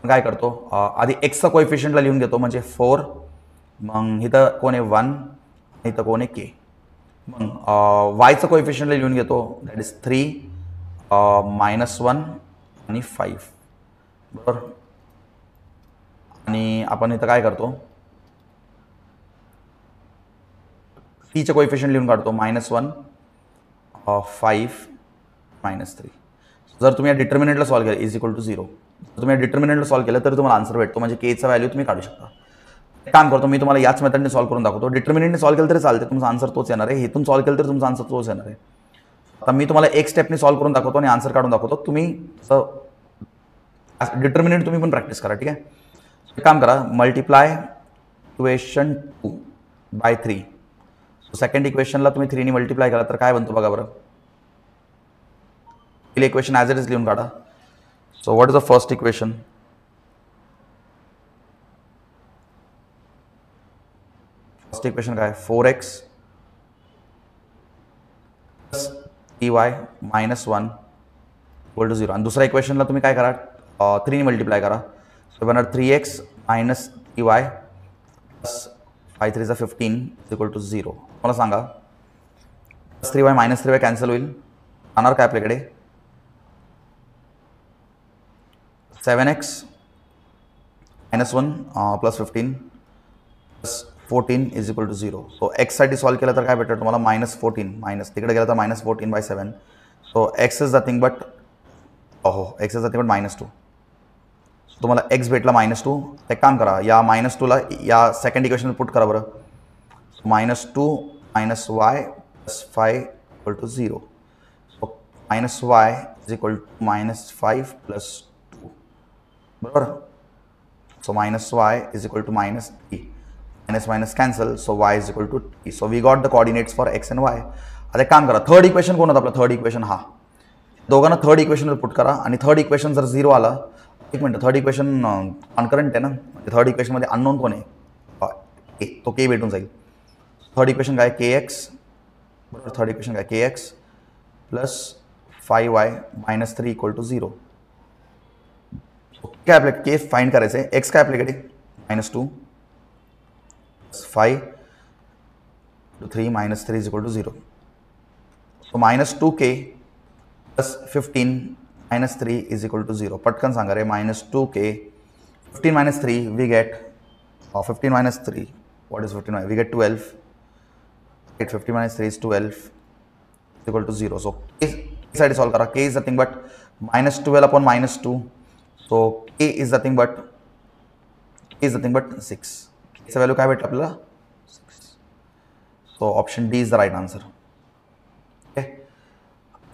[SPEAKER 1] काय करतो, आधी एक्सचा कोएफिशियंटला लिहून घेतो, म्हणजे 4, मग इथं कोण आहे 1, इथं कोण आहे के. मग वायचं कोएफिशियंटला लिहून घेतो, दॅट इज 3 -1 आणि 5, बरोबर. आणि आपण इथं काय करतो, टीचे कोएफिशियंट लिहून काढतो -1 5 -3. जर तुम्ही या डिटर्मिनंटला सॉल्व्ह केलं इज इक्वल टू 0, जर तुम्ही या डिटर्मिनंटला सॉल्व्ह केलं तर तुम्हाला आन्सर भेटतो, म्हणजे केचा व्हॅल्यू तुम्ही काढू शकता. काम करतो मी तुम्हाला याच मेथडने सॉल्व्ह करून दाखवतो. डिटर्मिनंटने सॉल्व्ह केलं तरी चालते, तुमचा आन्सर तोच येणार आहे. हेतून सॉल्व्ह केलं तर तुमचा आन्सर तोच येणार आहे. आता मी तुम्हाला एक स्टेपने सॉल्व्ह करून दाखवतो आणि आन्सर काढून दाखवतो. तुम्ही डिटर्मिनंट तुम्ही पण प्रॅक्टिस करा, ठीक आहे. एक काम करा, मल्टिप्लाय इक्वेशन 2 बाय 3. सेकंड इक्वेशनला तुम्ही 3 ने मल्टिप्लाय करा तर काय बनतो बघा बरं. पहिले इक्वेशन ॲज इट इज लिहून काढा. सो what is the first equation? First equation काय? 4x plus 3y minus 1 equal to 0. आणि दुसऱ्या इक्वेशनला तुम्ही काय करा, 3 ने मल्टिप्लाय करा. सो बनणार 3x minus 3y plus 5 3 15 equal to 0. मला सांगा, plus 3y minus 3y cancel होईल, राहणार काय आपल्याकडे 7x minus 1 plus 15 plus 14 is equal to 0. So x साठी सॉल्व्ह केलं तर काय भेटेल तुम्हाला -14 मायनस तिकडे गेलं तर -14 by 7. So x is nothing but x is nothing but -2. तुम्हाला एक्स भेटला -2. एक काम करा, या -2ला या सेकंड इक्वेशन पुट करा बरं. -2 minus Y plus 5 equal to 0. So minus Y is equal to -5 plus 2 बरोबर. So minus Y is equal to -3. Minus minus cancel, so Y is equal to 3. So we got the coordinates for X and Y. आता एक काम करा, third equation कोण होतं आपलं? Third equation हा. दोघांना थर्ड इक्वेशनवर पुट करा आणि थर्ड इक्वेशन जर 0 आला, एक मिनट, थर्ड इक्वेशन कॉन्करंट आहे ना, थर्ड इक्वेशनमध्ये अननोन कोण आहे? तो के भेटून जाईल. थर्ड इक्वेशन काय? के एक्स बरोबर. थर्ड इक्वेशन काय? K x plus 5y minus 3 equal to 0. काय आपल्याला के फाइंड करायचं आहे. एक्स काय आपल्याकडे? -2 5 3 minus 3 is equal to 0. So -2k plus 15 minus 3 is equal to 0. पटकन सांगा रे. -2k 15 minus 3 we get 15 minus 3 what is 15 we get 12. 15 minus 3 is 12 equal to 0. So k साठी सॉल्व करा. k is nothing but -12 upon -2. So k is nothing but 6. चा value काय भेटलं आपल्याला? 6. सो option D is the right answer.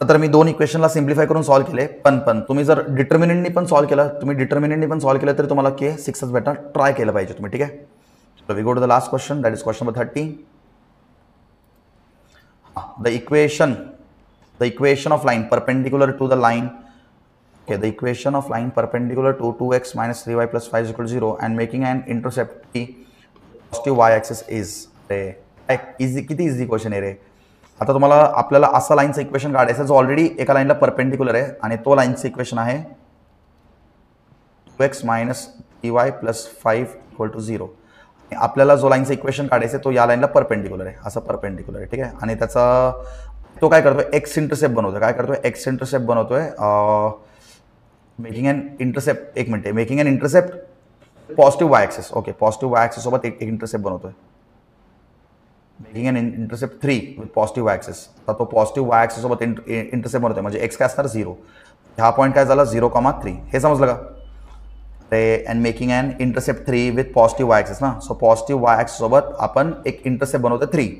[SPEAKER 1] तर मी दोन इक्वेशनला simplify करून सॉल्व्ह केले, पण तुम्ही जर डिटर्मिनंटनी पण सॉल्व्ह केलं तरी तुम्हाला के 6च भेटणार. ट्राय केलं पाहिजे तुम्ही, ठीक आहे. So we go to the last question, that is question number 30. The equation of line perpendicular to the line. Okay, the equation of line perpendicular to 2x minus 3y plus 5 is equal to 0 and making an intercept t positive y axis is. Easy, किती easy question आहे रे. आता तुम्हाला आपल्याला असा लाईनचं equation काढायचं जो already एका लाईनला परपेंडिक्युलर आहे आणि तो लाईनचं इक्वेशन आहे 2x minus 3y plus 5 equal to 0. आपल्याला जो लाईनचं इक्वेशन काढायचं तो या लाईनला परपेंडिक्युलर आहे, असं परपेंडिक्युलर आहे, ठीक आहे. आणि त्याचा तो काय करतोय? एक्स इंटरसेप्ट बनवतोय. काय करतोय? एक्स इंटरसेप्ट बनवतोय. मेकिंग एन इंटरसेप्ट, एक minute, making an intercept positive Y axis. Okay, positive Y axis सोबत एक इंटरसेप्ट बनवतोय. Making an intercept 3 with positive Y axis. तर तो पॉझिटिव्ह वाय ॲक्सिस सोबत इंटरसेप्ट बनवतोय, म्हणजे एक्स काय असणार? 0. हा पॉईंट काय झाला? 0,3. हे समजलं का? ते and making an intercept 3 with positive Y axis ना. सो पॉझिटिव्ह वाय ॲक्सिस सोबत आपण एक इंटरसेप्ट बनवतोय 3.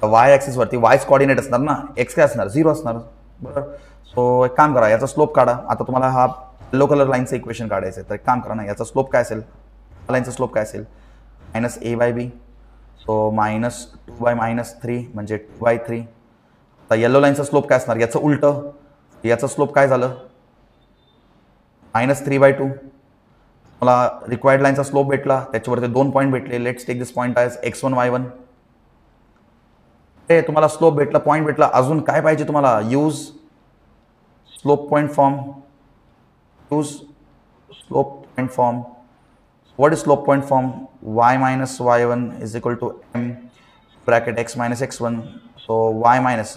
[SPEAKER 1] वाय ॲक्सिसवरती वायच कॉर्डिनेट असणार ना, एक्स काय असणार? 0 असणार बरोबर. सो एक काम करा, याचा स्लोप काढा. आता तुम्हाला हा येलो कलर लाईनचं इक्वेशन काढायचं आहे, तर एक काम करा ना, याचा स्लोप काय असेल? लाईनचा स्लोप काय असेल? -a/b. सो -2/-3 म्हणजे 2/3. आता येलो लाईनचा स्लोप काय असणार? याचं उलटं. याचा स्लोप काय झालं? -3/2. मला रिक्वायर्ड लाईनचा स्लोप भेटला, त्याच्यावरती 2 पॉईंट भेटले. Let's take this point as x1 y1. हे तुम्हाला स्लोप भेटला, पॉईंट भेटला. अजून काय पाहिजे तुम्हाला? Use slope point form. Use slope point form. What is slope point form? y minus y1 is equal to m bracket x minus x1. So y minus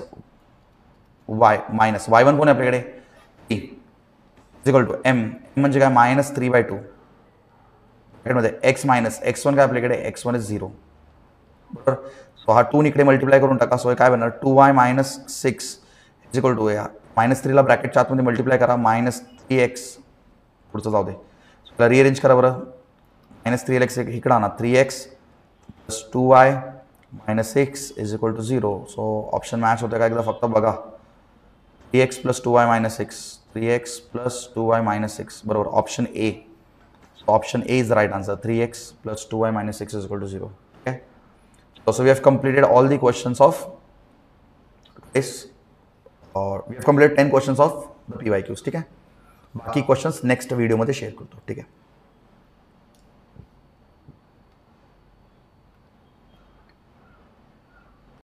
[SPEAKER 1] y1 कोण आहे आपल्याकडे? e is equal to m म्हणजे काय? -3/2. ब्रॅकेटमध्ये x minus x1 काय आपल्याकडे? x1 is 0 बरोबर. तो हा 2 इकडे मल्टिप्लाय करून टाका. सो हे काय बनणार 2y minus 6 is equal to -3ला ब्रॅकेटच्या आतमध्ये मल्टिप्लाय करा -3x पुढचं जाऊ दे. त्याला रिअरेंज करा बरं. -3x इकडं आणा 3x plus 2y minus 6 is equal to 0. So option match होतं का एकदा फक्त बघा. 3x plus 2y minus 6 3x plus 2y minus 6 बरोबर option A. Option A is the right answer. 3x plus 2y minus 6 is equal to 0. Okay. So we have completed all the questions of this, or we have completed 10 questions of the PYQs. ठीक है. बाकी questions next video मध्ये share करतो. ठीक है.